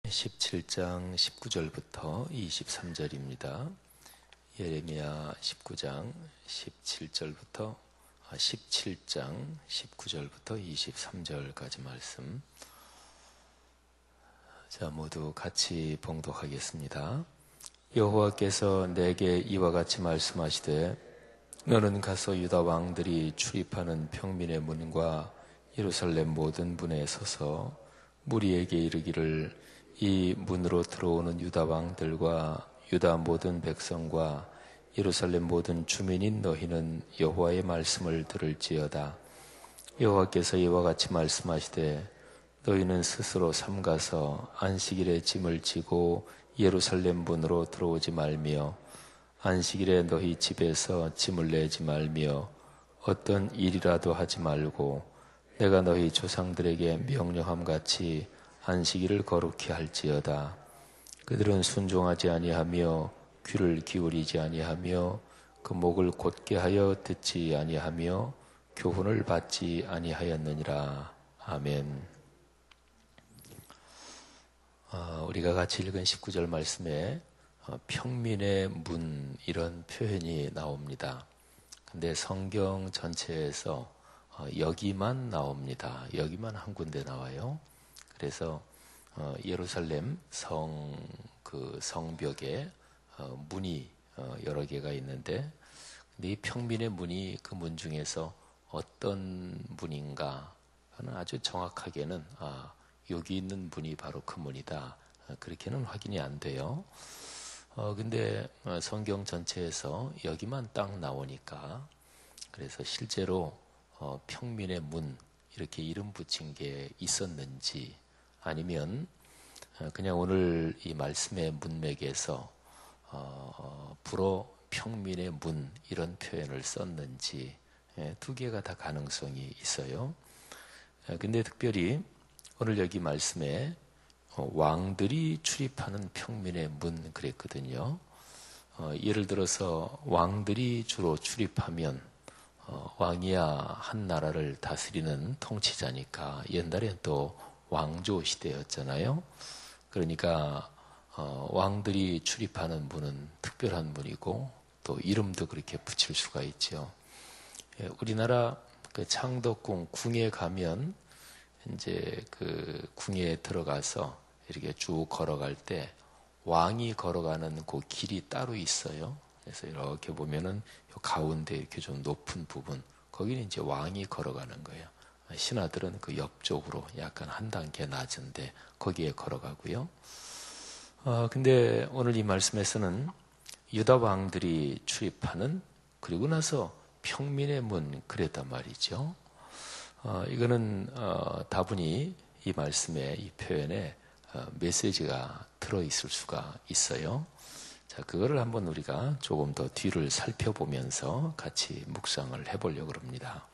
17장 19절부터 23절입니다. 예레미야 19장 17장 19절부터 23절까지 말씀. 자, 모두 같이 봉독하겠습니다. 여호와께서 내게 이와 같이 말씀하시되 너는 가서 유다 왕들이 출입하는 평민의 문과 예루살렘 모든 문에 서서 무리에게 이르기를 이 문으로 들어오는 유다 왕들과 유다 모든 백성과 예루살렘 모든 주민인 너희는 여호와의 말씀을 들을지어다. 여호와께서 이와 같이 말씀하시되 너희는 스스로 삼가서 안식일에 짐을 지고 예루살렘 문으로 들어오지 말며 안식일에 너희 집에서 짐을 내지 말며 어떤 일이라도 하지 말고 내가 너희 조상들에게 명령함같이 안식일을 거룩히 할지어다. 그들은 순종하지 아니하며 귀를 기울이지 아니하며 그 목을 곧게 하여 듣지 아니하며 교훈을 받지 아니하였느니라. 아멘. 우리가 같이 읽은 19절 말씀에 평민의 문 이런 표현이 나옵니다. 근데 성경 전체에서 여기만 나옵니다. 여기만 한 군데 나와요. 그래서 예루살렘 성벽에 문이 여러 개가 있는데 이 평민의 문이 그 문 중에서 어떤 문인가 하는 아주 정확하게는 여기 있는 문이 바로 그 문이다. 그렇게는 확인이 안 돼요. 근데 성경 전체에서 여기만 딱 나오니까 그래서 실제로 평민의 문 이렇게 이름 붙인 게 있었는지 아니면 그냥 오늘 이 말씀의 문맥에서 불어 평민의 문 이런 표현을 썼는지 두 개가 다 가능성이 있어요. 근데 특별히 오늘 여기 말씀에 왕들이 출입하는 평민의 문 그랬거든요. 예를 들어서 왕들이 주로 출입하면 왕이야 한 나라를 다스리는 통치자니까 옛날엔 또 왕조 시대였잖아요. 그러니까 왕들이 출입하는 문은 특별한 문이고 또 이름도 그렇게 붙일 수가 있죠. 우리나라 그 창덕궁 궁에 가면 이제 그 궁에 들어가서 이렇게 쭉 걸어갈 때 왕이 걸어가는 그 길이 따로 있어요. 그래서 이렇게 보면은 가운데 이렇게 좀 높은 부분, 거기는 이제 왕이 걸어가는 거예요. 신하들은 그 옆쪽으로 약간 한 단계 낮은데 거기에 걸어가고요. 근데 오늘 이 말씀에서는 유다 왕들이 출입하는 그리고 나서 평민의 문 그랬단 말이죠. 이거는 다분히 이 말씀에 이 표현에 메시지가 들어있을 수가 있어요. 자, 그거를 한번 우리가 조금 더 뒤를 살펴보면서 같이 묵상을 해보려고 합니다.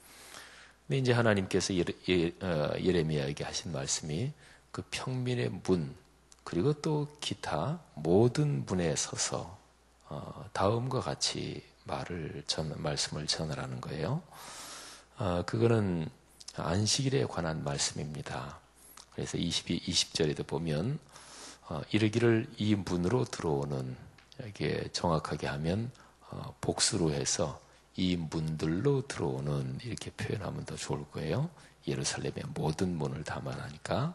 근데 이제 하나님께서 예레미야에게 하신 말씀이 그 평민의 문 그리고 또 기타 모든 문에 서서 다음과 같이 말씀을 전하라는 거예요. 그거는 안식일에 관한 말씀입니다. 그래서 20절에도 보면 이르기를 이 문으로 들어오는 이게 정확하게 하면 복수로 해서 이 문들로 들어오는 이렇게 표현하면 더 좋을 거예요. 예루살렘의 모든 문을 다 말하니까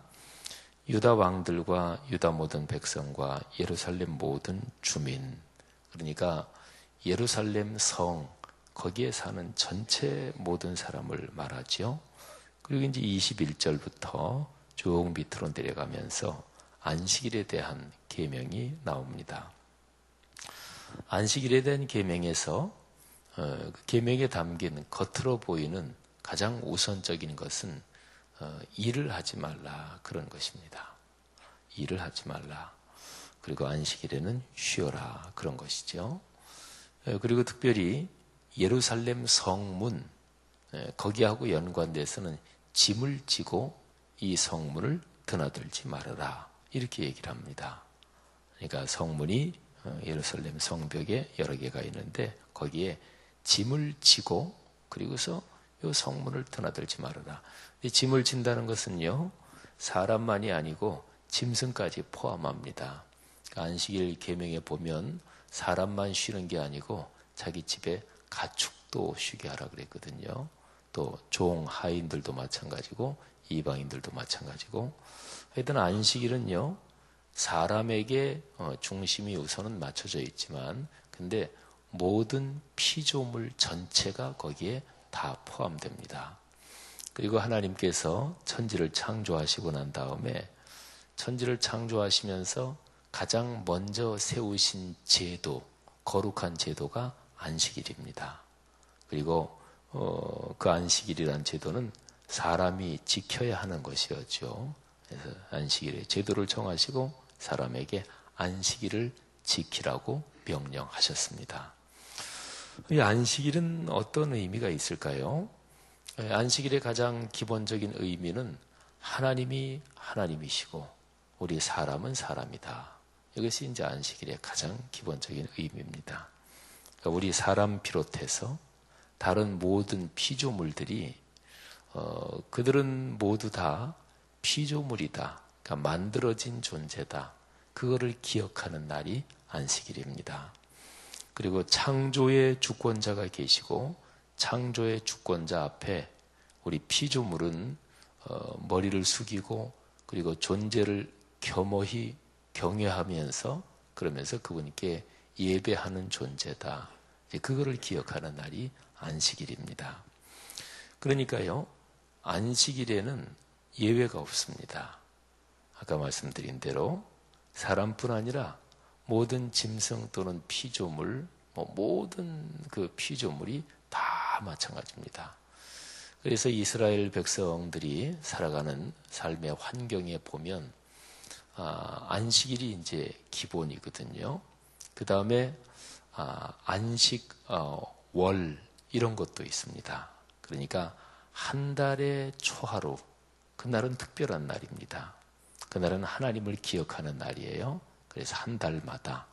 유다 왕들과 유다 모든 백성과 예루살렘 모든 주민 그러니까 예루살렘 성 거기에 사는 전체 모든 사람을 말하죠. 그리고 이제 21절부터 쭉 밑으로 내려가면서 안식일에 대한 계명이 나옵니다. 안식일에 대한 계명에서 그 계명에 담긴 겉으로 보이는 가장 우선적인 것은 일을 하지 말라 그런 것입니다. 일을 하지 말라. 그리고 안식일에는 쉬어라 그런 것이죠. 그리고 특별히 예루살렘 성문 거기하고 연관돼서는 짐을 지고 이 성문을 드나들지 말아라 이렇게 얘기를 합니다. 그러니까 성문이 예루살렘 성벽에 여러 개가 있는데 거기에 짐을 지고 그리고서 이 성문을 드나들지 말아라. 이 짐을 진다는 것은요 사람만이 아니고 짐승까지 포함합니다. 안식일 계명에 보면 사람만 쉬는 게 아니고 자기 집에 가축도 쉬게 하라 그랬거든요. 또 종, 하인들도 마찬가지고 이방인들도 마찬가지고, 하여튼 안식일은요 사람에게 중심이 우선은 맞춰져 있지만, 근데 모든 피조물 전체가 거기에 다 포함됩니다. 그리고 하나님께서 천지를 창조하시고 난 다음에 천지를 창조하시면서 가장 먼저 세우신 제도, 거룩한 제도가 안식일입니다. 그리고 그 안식일이란 제도는 사람이 지켜야 하는 것이었죠. 그래서 안식일의 제도를 정하시고 사람에게 안식일을 지키라고 명령하셨습니다. 이 안식일은 어떤 의미가 있을까요? 안식일의 가장 기본적인 의미는 하나님이 하나님이시고 우리 사람은 사람이다. 이것이 이제 안식일의 가장 기본적인 의미입니다. 그러니까 우리 사람 비롯해서 다른 모든 피조물들이 그들은 모두 다 피조물이다. 그러니까 만들어진 존재다. 그거를 기억하는 날이 안식일입니다. 그리고 창조의 주권자가 계시고 창조의 주권자 앞에 우리 피조물은 머리를 숙이고 그리고 존재를 겸허히 경외하면서 그러면서 그분께 예배하는 존재다. 그거를 기억하는 날이 안식일입니다. 그러니까요, 안식일에는 예외가 없습니다. 아까 말씀드린 대로 사람뿐 아니라 모든 짐승 또는 피조물, 모든 그 피조물이 다 마찬가지입니다. 그래서 이스라엘 백성들이 살아가는 삶의 환경에 보면 안식일이 이제 기본이거든요. 그 다음에 안식 월 이런 것도 있습니다. 그러니까 한 달의 초하루, 그날은 특별한 날입니다. 그날은 하나님을 기억하는 날이에요. 그래서 한 달마다.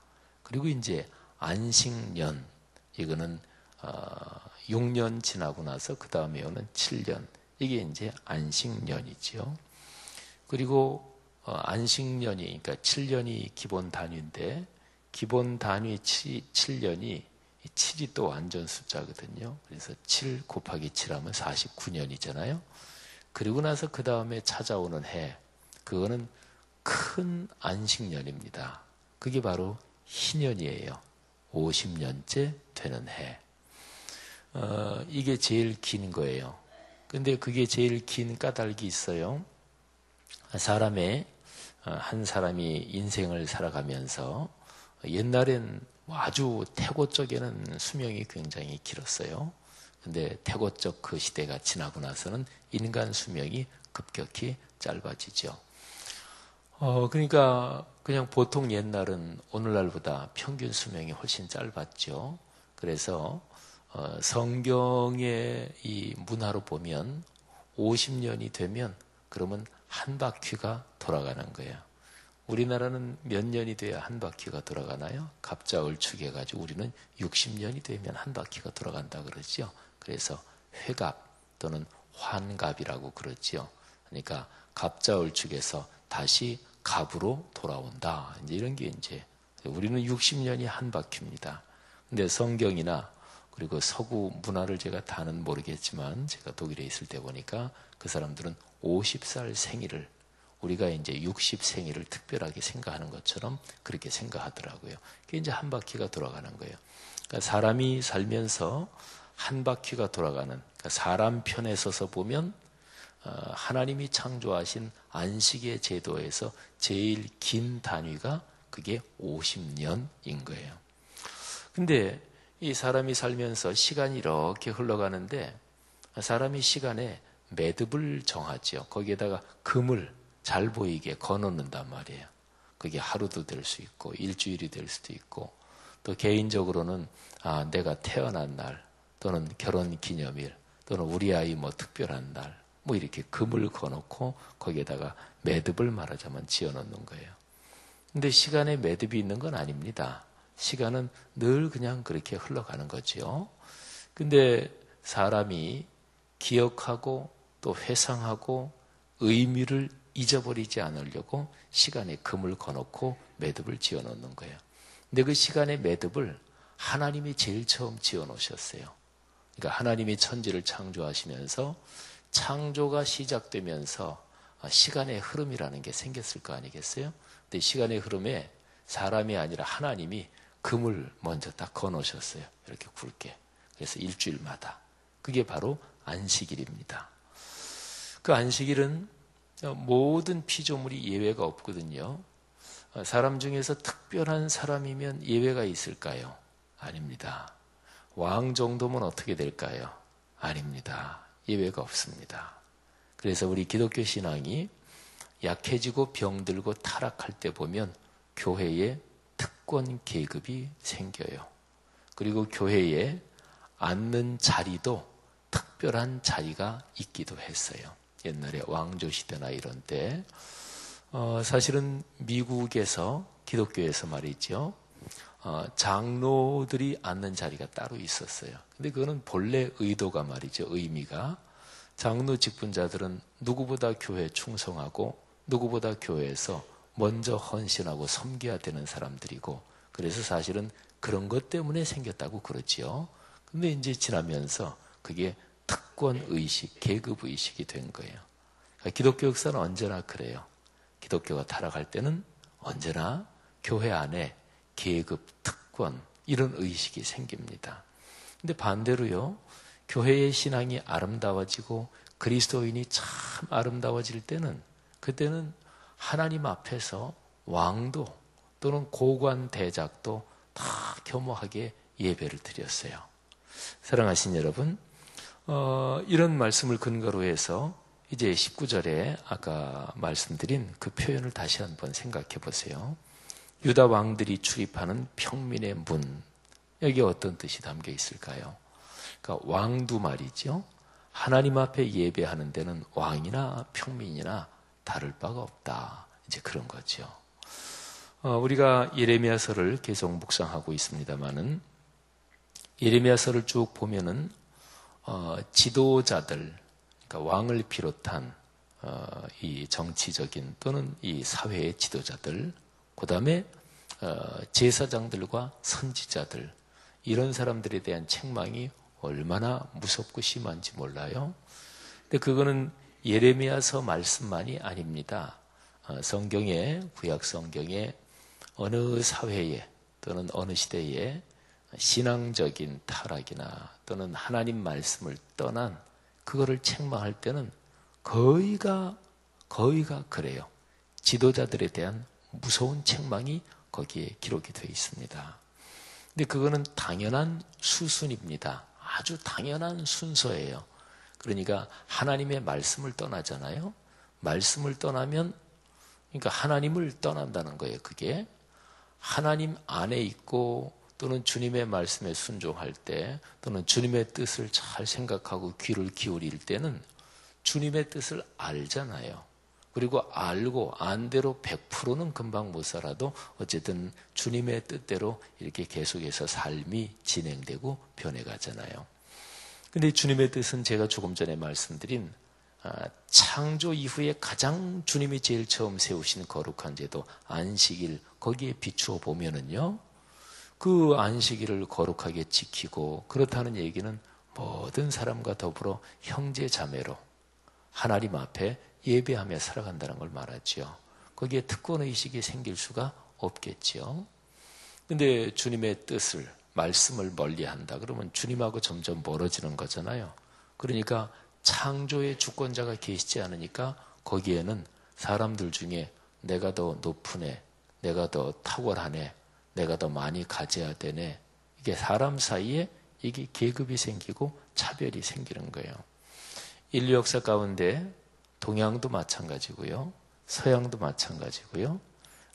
그리고 이제 안식년, 이거는 6년 지나고 나서 그 다음에 오는 7년, 이게 이제 안식년이죠. 그리고 안식년이, 그러니까 7년이 기본 단위인데 기본 단위 7년이 7이 또 완전 숫자거든요. 그래서 7 곱하기 7하면 49년이잖아요. 그리고 나서 그 다음에 찾아오는 해, 그거는 큰 안식년입니다. 그게 바로 희년이에요. 50년째 되는 해. 이게 제일 긴 거예요. 근데 그게 제일 긴 까닭이 있어요. 한 사람이 인생을 살아가면서 옛날엔 아주 태고 쪽에는 수명이 굉장히 길었어요. 근데 태고적 그 시대가 지나고 나서는 인간 수명이 급격히 짧아지죠. 그러니까 그냥 보통 옛날은 오늘날보다 평균 수명이 훨씬 짧았죠. 그래서 성경의 이 문화로 보면 50년이 되면 그러면 한 바퀴가 돌아가는 거예요. 우리나라는 몇 년이 돼야 한 바퀴가 돌아가나요? 갑자을축해가지고 우리는 60년이 되면 한 바퀴가 돌아간다 그러죠. 그래서 회갑 또는 환갑이라고 그러죠. 그러니까 갑자을축에서 다시 갑으로 돌아온다. 이제 이런 게 이제 우리는 60년이 한 바퀴입니다. 근데 성경이나 그리고 서구 문화를 제가 다는 모르겠지만 제가 독일에 있을 때 보니까 그 사람들은 50살 생일을 우리가 이제 60생일을 특별하게 생각하는 것처럼 그렇게 생각하더라고요. 그게 이제 한 바퀴가 돌아가는 거예요. 그러니까 사람이 살면서 한 바퀴가 돌아가는, 그러니까 사람 편에 서서 보면 하나님이 창조하신 안식의 제도에서 제일 긴 단위가 그게 50년인 거예요. 근데 이 사람이 살면서 시간이 이렇게 흘러가는데 사람이 시간에 매듭을 정하죠. 거기에다가 금을 잘 보이게 거놓는단 말이에요. 그게 하루도 될 수 있고 일주일이 될 수도 있고 또 개인적으로는 내가 태어난 날 또는 결혼 기념일 또는 우리 아이 특별한 날 이렇게 금을 거놓고 거기에다가 매듭을 말하자면 지어놓는 거예요. 근데 시간에 매듭이 있는 건 아닙니다. 시간은 늘 그냥 그렇게 흘러가는 거죠. 근데 사람이 기억하고 또 회상하고 의미를 잊어버리지 않으려고 시간에 금을 거놓고 매듭을 지어놓는 거예요. 근데 그 시간의 매듭을 하나님이 제일 처음 지어놓으셨어요. 그러니까 하나님이 천지를 창조하시면서 창조가 시작되면서 시간의 흐름이라는 게 생겼을 거 아니겠어요? 근데 시간의 흐름에 사람이 아니라 하나님이 금을 먼저 딱 거놓으셨어요. 이렇게 굵게. 그래서 일주일마다. 그게 바로 안식일입니다. 그 안식일은 모든 피조물이 예외가 없거든요. 사람 중에서 특별한 사람이면 예외가 있을까요? 아닙니다. 왕 정도면 어떻게 될까요? 아닙니다. 예외가 없습니다. 그래서 우리 기독교 신앙이 약해지고 병들고 타락할 때 보면 교회에 특권 계급이 생겨요. 그리고 교회에 앉는 자리도 특별한 자리가 있기도 했어요. 옛날에 왕조 시대나 이런 때 사실은 미국에서 기독교에서 말이죠. 장로들이 앉는 자리가 따로 있었어요. 근데 그거는 본래 의도가 말이죠. 의미가 장로 직분자들은 누구보다 교회에 충성하고 누구보다 교회에서 먼저 헌신하고 섬겨야 되는 사람들이고 그래서 사실은 그런 것 때문에 생겼다고 그러지요. 근데 이제 지나면서 그게 특권의식, 계급의식이 된 거예요. 그러니까 기독교 역사는 언제나 그래요. 기독교가 타락할 때는 언제나 교회 안에 계급, 특권 이런 의식이 생깁니다. 근데 반대로요. 교회의 신앙이 아름다워지고 그리스도인이 참 아름다워질 때는 그때는 하나님 앞에서 왕도 또는 고관 대작도 다 겸허하게 예배를 드렸어요. 사랑하신 여러분, 이런 말씀을 근거로 해서 이제 19절에 아까 말씀드린 그 표현을 다시 한번 생각해 보세요. 유다 왕들이 출입하는 평민의 문. 여기에 어떤 뜻이 담겨 있을까요? 그러니까 왕도 말이죠. 하나님 앞에 예배하는 데는 왕이나 평민이나 다를 바가 없다. 이제 그런 거죠. 우리가 예레미야서를 계속 묵상하고 있습니다만은 예레미야서를 쭉 보면은 지도자들, 그러니까 왕을 비롯한 이 정치적인 또는 이 사회의 지도자들, 그 다음에 제사장들과 선지자들 이런 사람들에 대한 책망이 얼마나 무섭고 심한지 몰라요. 근데 그거는 예레미야서 말씀만이 아닙니다. 성경에 구약 성경에 어느 사회에 또는 어느 시대에 신앙적인 타락이나 또는 하나님 말씀을 떠난 그거를 책망할 때는 거의가 그래요. 지도자들에 대한 무서운 책망이 거기에 기록이 되어 있습니다. 근데 그거는 당연한 수순입니다. 아주 당연한 순서예요. 그러니까 하나님의 말씀을 떠나잖아요. 말씀을 떠나면 그러니까 하나님을 떠난다는 거예요. 그게 하나님 안에 있고 또는 주님의 말씀에 순종할 때 또는 주님의 뜻을 잘 생각하고 귀를 기울일 때는 주님의 뜻을 알잖아요. 그리고 알고 안 대로 100%는 금방 못 살아도 어쨌든 주님의 뜻대로 이렇게 계속해서 삶이 진행되고 변해가잖아요. 근데 주님의 뜻은 제가 조금 전에 말씀드린 창조 이후에 가장 주님이 제일 처음 세우신 거룩한 제도 안식일 거기에 비추어 보면은요. 그 안식일을 거룩하게 지키고 그렇다는 얘기는 모든 사람과 더불어 형제 자매로 하나님 앞에 예배하며 살아간다는 걸 말하죠. 거기에 특권의식이 생길 수가 없겠죠. 근데 주님의 뜻을 말씀을 멀리한다 그러면 주님하고 점점 멀어지는 거잖아요. 그러니까 창조의 주권자가 계시지 않으니까 거기에는 사람들 중에 내가 더 높으네, 내가 더 탁월하네, 내가 더 많이 가져야 되네. 이게 사람 사이에 이게 계급이 생기고 차별이 생기는 거예요. 인류 역사 가운데 동양도 마찬가지고요. 서양도 마찬가지고요.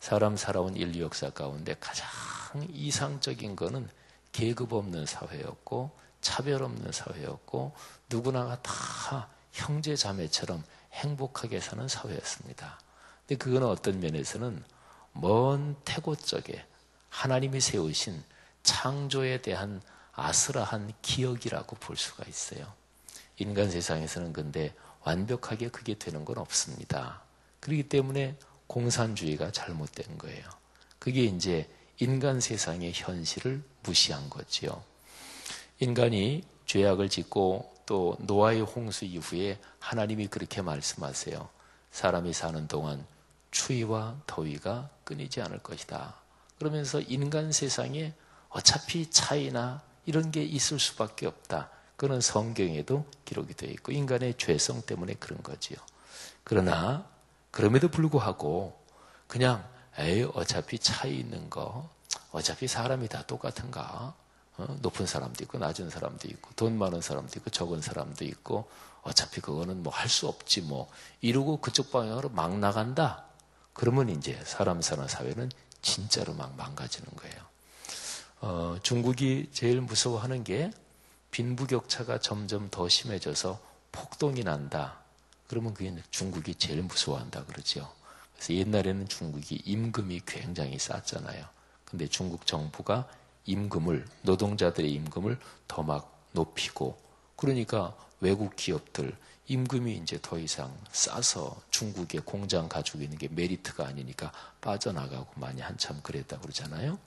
사람 살아온 인류 역사 가운데 가장 이상적인 거는 계급 없는 사회였고 차별 없는 사회였고 누구나가 다 형제 자매처럼 행복하게 사는 사회였습니다. 근데 그거는 어떤 면에서는 먼 태고 쪽에 하나님이 세우신 창조에 대한 아슬아한 기억이라고 볼 수가 있어요. 인간 세상에서는 근데 완벽하게 그게 되는 건 없습니다. 그렇기 때문에 공산주의가 잘못된 거예요. 그게 이제 인간 세상의 현실을 무시한 거지요. 인간이 죄악을 짓고 또 노아의 홍수 이후에 하나님이 그렇게 말씀하세요. 사람이 사는 동안 추위와 더위가 끊이지 않을 것이다. 그러면서 인간 세상에 어차피 차이나 이런 게 있을 수밖에 없다. 그건 성경에도 기록이 되어 있고 인간의 죄성 때문에 그런 거지요. 그러나 그럼에도 불구하고 그냥 어차피 차이 있는 거 어차피 사람이 다 똑같은가? 높은 사람도 있고 낮은 사람도 있고 돈 많은 사람도 있고 적은 사람도 있고 어차피 그거는 뭐 할 수 없지 뭐 이러고 그쪽 방향으로 막 나간다. 그러면 이제 사람 사는 사회는 진짜로 막 망가지는 거예요. 중국이 제일 무서워하는 게 빈부격차가 점점 더 심해져서 폭동이 난다. 그러면 그게 중국이 제일 무서워한다 그러죠. 그래서 옛날에는 중국이 임금이 굉장히 쌌잖아요. 근데 중국 정부가 임금을, 노동자들의 임금을 더 막 높이고, 그러니까 외국 기업들, 임금이 이제 더 이상 싸서 중국에 공장 가지고 있는 게 메리트가 아니니까 빠져나가고 많이 한참 그랬다고 그러잖아요.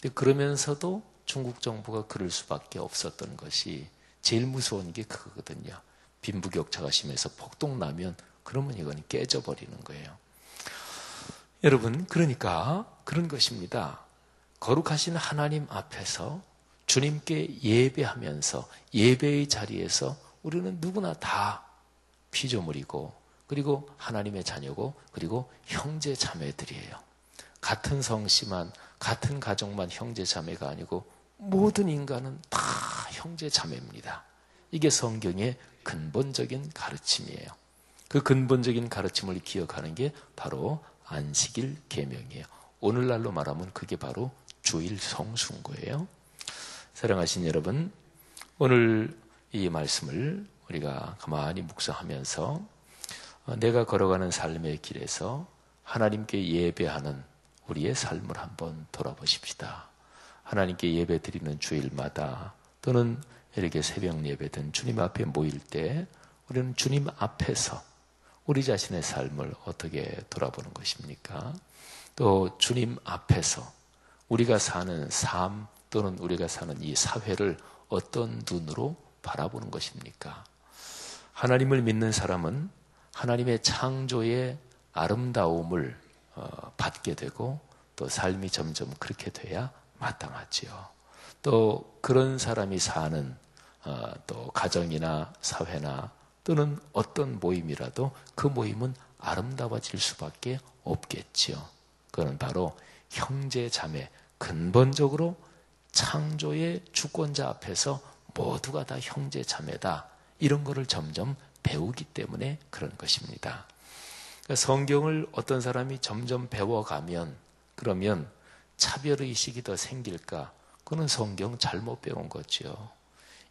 근데 그러면서도 중국 정부가 그럴 수밖에 없었던 것이 제일 무서운 게 그거거든요. 빈부격차가 심해서 폭동 나면 그러면 이건 깨져버리는 거예요. 여러분, 그러니까 그런 것입니다. 거룩하신 하나님 앞에서 주님께 예배하면서 예배의 자리에서 우리는 누구나 다 피조물이고 그리고 하나님의 자녀고 그리고 형제 자매들이에요. 같은 성씨만 같은 가족만 형제 자매가 아니고 모든 인간은 다 형제 자매입니다. 이게 성경의 근본적인 가르침이에요. 그 근본적인 가르침을 기억하는 게 바로 안식일 계명이에요. 오늘날로 말하면 그게 바로 주일 성수인 거예요. 사랑하신 여러분, 오늘 이 말씀을 우리가 가만히 묵상하면서 내가 걸어가는 삶의 길에서 하나님께 예배하는 우리의 삶을 한번 돌아보십시다. 하나님께 예배 드리는 주일마다 또는 이렇게 새벽 예배든 주님 앞에 모일 때 우리는 주님 앞에서 우리 자신의 삶을 어떻게 돌아보는 것입니까? 또 주님 앞에서 우리가 사는 삶 또는 우리가 사는 이 사회를 어떤 눈으로 바라보는 것입니까? 하나님을 믿는 사람은 하나님의 창조의 아름다움을 받게 되고 또 삶이 점점 그렇게 돼야 마땅하지요. 또 그런 사람이 사는 또 가정이나 사회나 또는 어떤 모임이라도 그 모임은 아름다워질 수밖에 없겠지요. 그건 바로 형제 자매, 근본적으로 창조의 주권자 앞에서 모두가 다 형제 자매다. 이런 거를 점점 배우기 때문에 그런 것입니다. 그러니까 성경을 어떤 사람이 점점 배워가면 그러면 차별의식이 더 생길까? 그건 성경 잘못 배운 거죠.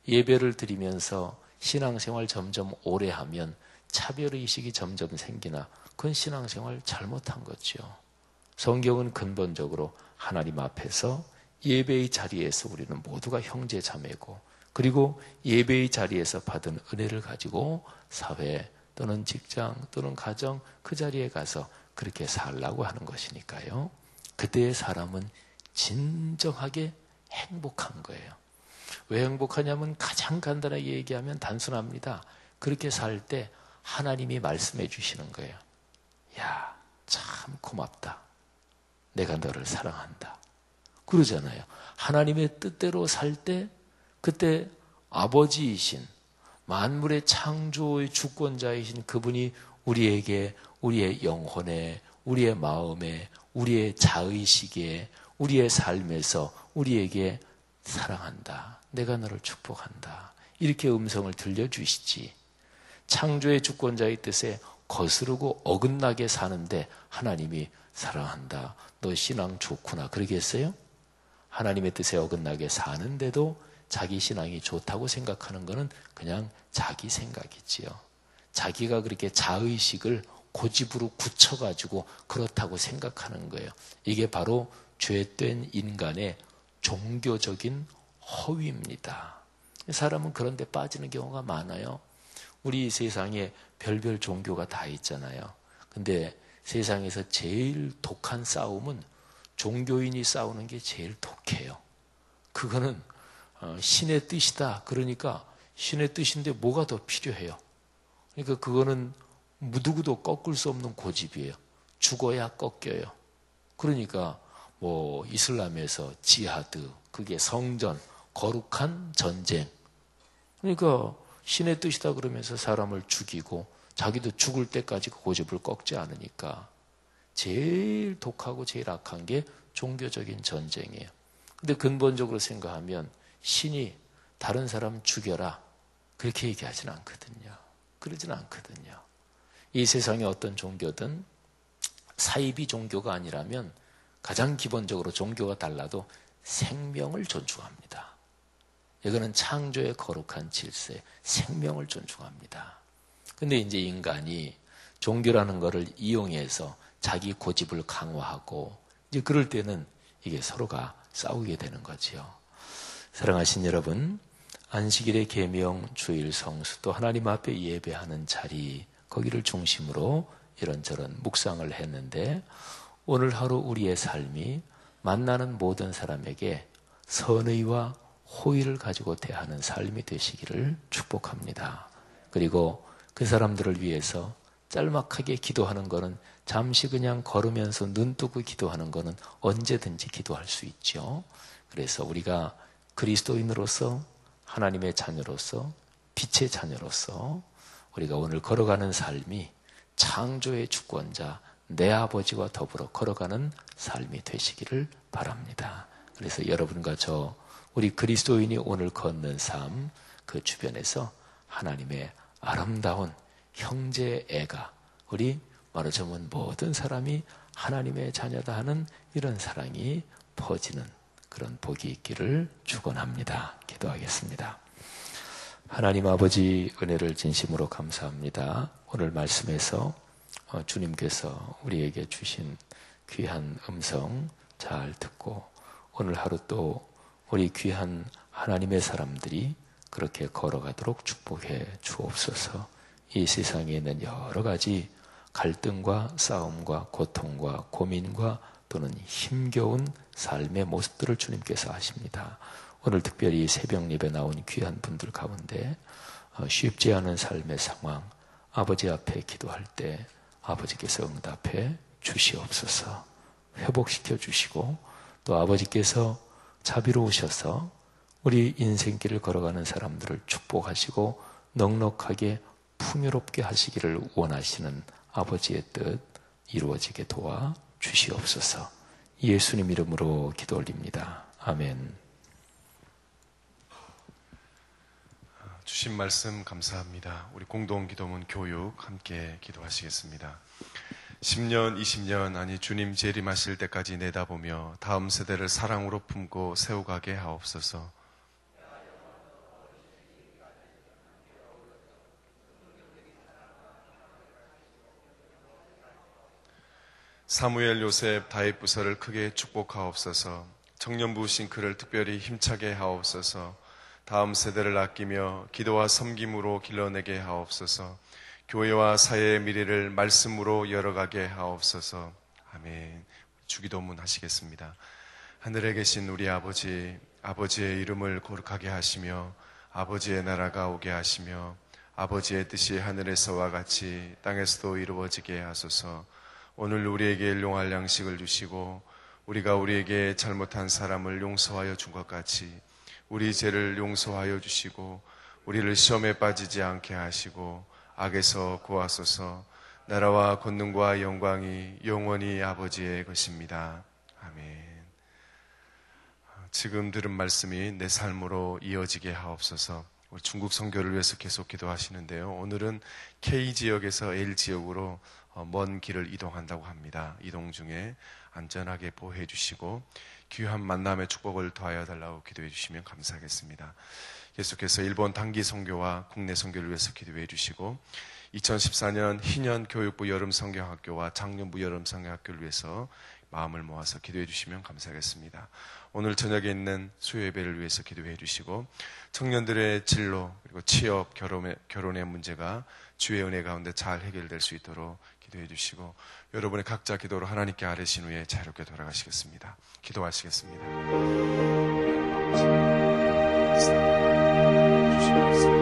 예배를 드리면서 신앙생활 점점 오래 하면 차별의식이 점점 생기나 그건 신앙생활 잘못한 거죠. 성경은 근본적으로 하나님 앞에서 예배의 자리에서 우리는 모두가 형제 자매고 그리고 예배의 자리에서 받은 은혜를 가지고 사회 또는 직장 또는 가정 그 자리에 가서 그렇게 살라고 하는 것이니까요. 그때의 사람은 진정하게 행복한 거예요. 왜 행복하냐면 가장 간단하게 얘기하면 단순합니다. 그렇게 살 때 하나님이 말씀해 주시는 거예요. 야, 참 고맙다. 내가 너를 사랑한다. 그러잖아요. 하나님의 뜻대로 살 때 그때 아버지이신 만물의 창조의 주권자이신 그분이 우리에게 우리의 영혼에 우리의 마음에 우리의 자의식에 우리의 삶에서 우리에게 사랑한다. 내가 너를 축복한다. 이렇게 음성을 들려주시지. 창조의 주권자의 뜻에 거스르고 어긋나게 사는데 하나님이 사랑한다. 너 신앙 좋구나. 그러겠어요? 하나님의 뜻에 어긋나게 사는데도 자기 신앙이 좋다고 생각하는 것은 그냥 자기 생각이지요. 자기가 그렇게 자의식을 고집으로 굳혀가지고 그렇다고 생각하는 거예요. 이게 바로 죄된 인간의 종교적인 허위입니다. 사람은 그런 데 빠지는 경우가 많아요. 우리 세상에 별별 종교가 다 있잖아요. 근데 세상에서 제일 독한 싸움은 종교인이 싸우는 게 제일 독해요. 그거는 신의 뜻이다. 그러니까 신의 뜻인데 뭐가 더 필요해요? 그러니까 그거는 누구도 꺾을 수 없는 고집이에요. 죽어야 꺾여요. 그러니까 뭐 이슬람에서 지하드, 그게 성전, 거룩한 전쟁. 그러니까 신의 뜻이다 그러면서 사람을 죽이고 자기도 죽을 때까지 그 고집을 꺾지 않으니까 제일 독하고 제일 악한 게 종교적인 전쟁이에요. 근데 근본적으로 생각하면 신이 다른 사람 죽여라 그렇게 얘기하진 않거든요. 그러진 않거든요. 이 세상의 어떤 종교든 사이비 종교가 아니라면 가장 기본적으로 종교가 달라도 생명을 존중합니다. 이거는 창조의 거룩한 질서, 생명을 존중합니다. 근데 이제 인간이 종교라는 것을 이용해서 자기 고집을 강화하고 이제 그럴 때는 이게 서로가 싸우게 되는 거지요. 사랑하신 여러분, 안식일의 계명, 주일 성수, 또 하나님 앞에 예배하는 자리, 거기를 중심으로 이런저런 묵상을 했는데 오늘 하루 우리의 삶이 만나는 모든 사람에게 선의와 호의를 가지고 대하는 삶이 되시기를 축복합니다. 그리고 그 사람들을 위해서 짤막하게 기도하는 것은 잠시 그냥 걸으면서 눈 뜨고 기도하는 것은 언제든지 기도할 수 있죠. 그래서 우리가 그리스도인으로서 하나님의 자녀로서 빛의 자녀로서 우리가 오늘 걸어가는 삶이 창조의 주권자 내 아버지와 더불어 걸어가는 삶이 되시기를 바랍니다. 그래서 여러분과 저 우리 그리스도인이 오늘 걷는 삶 그 주변에서 하나님의 아름다운 형제애가 우리 말하자면 모든 사람이 하나님의 자녀다 하는 이런 사랑이 퍼지는 그런 복이 있기를 축원합니다. 기도하겠습니다. 하나님 아버지 은혜를 진심으로 감사합니다. 오늘 말씀에서 주님께서 우리에게 주신 귀한 음성 잘 듣고 오늘 하루 또 우리 귀한 하나님의 사람들이 그렇게 걸어가도록 축복해 주옵소서. 이 세상에 있는 여러 가지 갈등과 싸움과 고통과 고민과 또는 힘겨운 삶의 모습들을 주님께서 아십니다. 오늘 특별히 새벽 예배 나온 귀한 분들 가운데 쉽지 않은 삶의 상황, 아버지 앞에 기도할 때 아버지께서 응답해 주시옵소서. 회복시켜 주시고 또 아버지께서 자비로우셔서 우리 인생길을 걸어가는 사람들을 축복하시고 넉넉하게 풍요롭게 하시기를 원하시는 아버지의 뜻 이루어지게 도와 주시옵소서. 예수님 이름으로 기도 올립니다. 아멘. 주신 말씀 감사합니다. 우리 공동기도문 교육 함께 기도하시겠습니다. 10년, 20년 아니 주님 재림하실 때까지 내다보며 다음 세대를 사랑으로 품고 세워가게 하옵소서. 사무엘, 요셉, 다윗 부서를 크게 축복하옵소서. 청년부 싱크를 특별히 힘차게 하옵소서. 다음 세대를 아끼며 기도와 섬김으로 길러내게 하옵소서. 교회와 사회의 미래를 말씀으로 열어가게 하옵소서. 아멘. 주기도문 하시겠습니다. 하늘에 계신 우리 아버지, 아버지의 이름을 거룩하게 하시며 아버지의 나라가 오게 하시며 아버지의 뜻이 하늘에서와 같이 땅에서도 이루어지게 하소서. 오늘 우리에게 일용할 양식을 주시고 우리가 우리에게 잘못한 사람을 용서하여 준 것 같이 우리 죄를 용서하여 주시고 우리를 시험에 빠지지 않게 하시고 악에서 구하소서. 나라와 권능과 영광이 영원히 아버지의 것입니다. 아멘. 지금 들은 말씀이 내 삶으로 이어지게 하옵소서. 우리 중국 선교를 위해서 계속 기도하시는데요. 오늘은 K지역에서 L지역으로 먼 길을 이동한다고 합니다. 이동 중에 안전하게 보호해 주시고 귀한 만남의 축복을 더하여 달라고 기도해 주시면 감사하겠습니다. 계속해서 일본 단기 선교와 국내 선교를 위해서 기도해 주시고 2014년 희년 교육부 여름 성경학교와 작년부 여름 성경학교를 위해서 마음을 모아서 기도해 주시면 감사하겠습니다. 오늘 저녁에 있는 수요 예배를 위해서 기도해 주시고 청년들의 진로 그리고 취업, 결혼의 문제가 주의 은혜 가운데 잘 해결될 수 있도록 기도해 주시고 여러분의 각자 기도로 하나님께 아뢰신 후에 자유롭게 돌아가시겠습니다. 기도하시겠습니다. 주시옵소서.